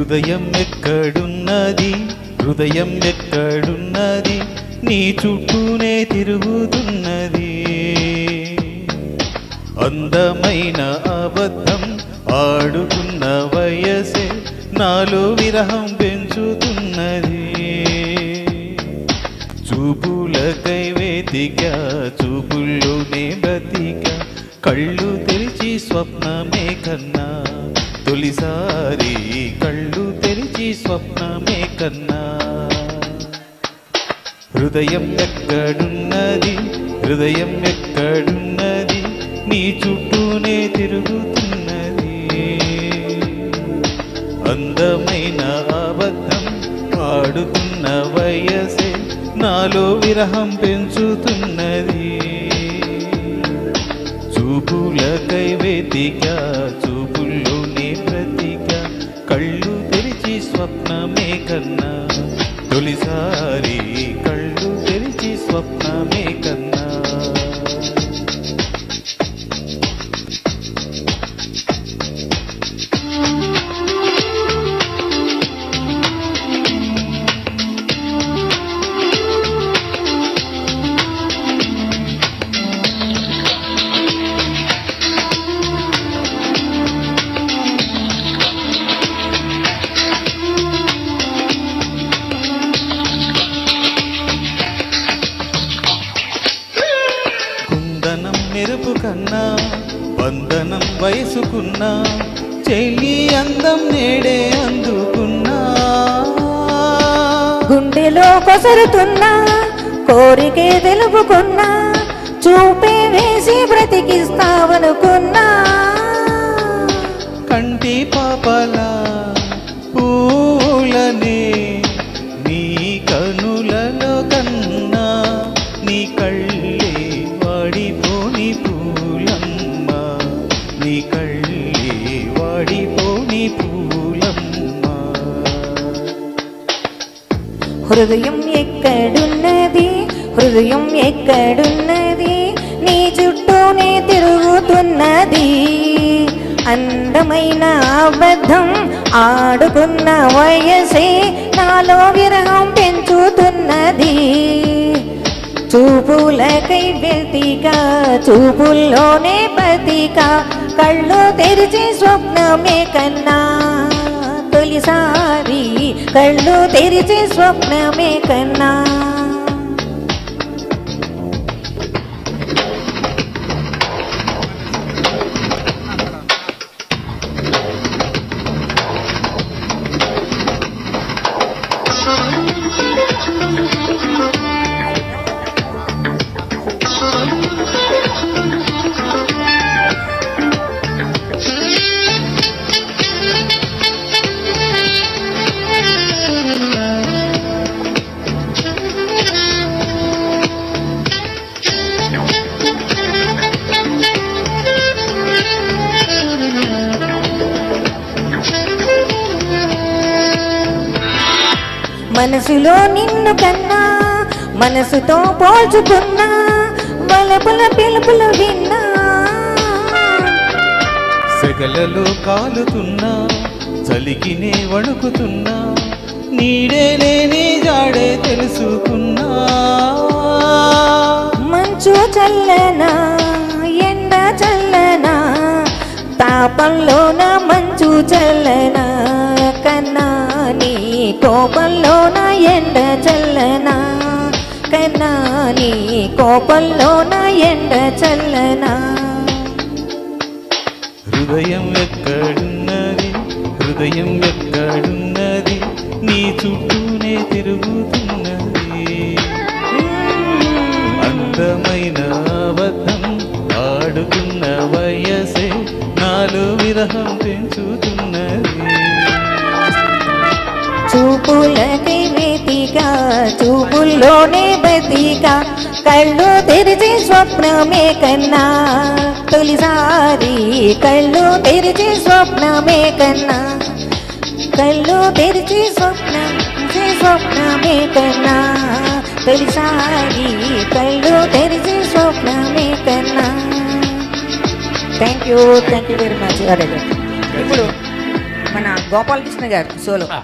హృదయం ఎక్కడున్నది హృదయం ఎక్కడున్నది నీ చుట్టూనే తిరుగుతున్నది అందమైన అబద్ధం ఆడుకున్న వయసే నాలో విరహం పెంచుతున్నది చూపులకై వేదిక చూపుల్లోనే బ్రతిక కళ్ళు తెరిచి స్వప్నమే కన్నా తొలిసారి కళ్ళు తెరిచి స్వప్నమే కన్నా హృదయం ఎక్కడున్నది హృదయం ఎక్కడున్నది నీ చుట్టూనే తిరుగుతున్నది అందమైన అబద్ధం ఆడుతున్న వయసే నాలో విరహం పెంచుతున్నది చూపులకై వేదిక చూపుల్లోనే బ్రతిక కళ్ళు తెరిచి స్వప్నమే కన్నా తొలిసారి కళ్ళు తెరిచి స్వప్నమే కన్నా మెరుపు కన్నా బంధనం వయసుకున్నా చెల్లి అందం నేడే అందుకున్నా గుండెలో కొసరుతున్నా కోరికే తెలుపుకున్నా చూపే వేసి బ్రతికిస్తావనుకున్నా కంటి పాపలా పూలనే నీ కనులలో కన్నా నీ కళ్ళే వాడిపోని పూలమ్మ నీ కళ్ళే వాడిపోని పూలమ్మ హృదయం ఎక్కడున్నది హృదయం ఎక్కడున్నది నీ చుట్టూనే తిరుగుతున్నది అందమైన అబద్ధం ఆడుకున్న వయసే నాలో విరహం పెంచుతున్నది చూపులకై వెతిక చూపుల్లోనే బతిక కళ్ళు తెరిచి స్వప్నమే కన్నా తొలిసారి కళ్ళు తెరిచి స్వప్నమే కన్నా మనసులో నిన్ను కన్నా మనసుతో పోల్చుకున్నా బలపుల పిలుపులు విన్నా సెగలలో కాలుతున్నా చలికినే వణుకుతున్నా నీడే లేని జాడే తెలుసుకున్నా మంచు చల్లనా ఎండ చల్లనా తాపంలోన మంచు చల్లనా కన్నా నీ కోపంలోన ఎండ చల్లనా కన్నా నీ కోపంలోన ఎండ చల్లనా హృదయం ఎక్కడున్నది హృదయం ఎక్కడున్నది నీ చుట్టూనే తిరుగుతున్నది అందమైన అబద్ధం ఆడుకున్న వయసే నాలో విరహం పెంచుతున్నది చూపులకై వెతిక చూపుల్లోనే బతిక కళ్ళు తెరిచి స్వప్నమే కన్నా తొలిసారి కళ్ళు తెరిచి స్వప్నమే కన్నా కళ్ళు తెరిచి స్వప్నమే కన్నా తొలిసారి కళ్ళు తెరిచి స్వప్నమే కన్నా థ్యాంక్ యూ వెరీ మచ్. ఇప్పుడు మన గోపాలకృష్ణ గారు సోలో. ఆ.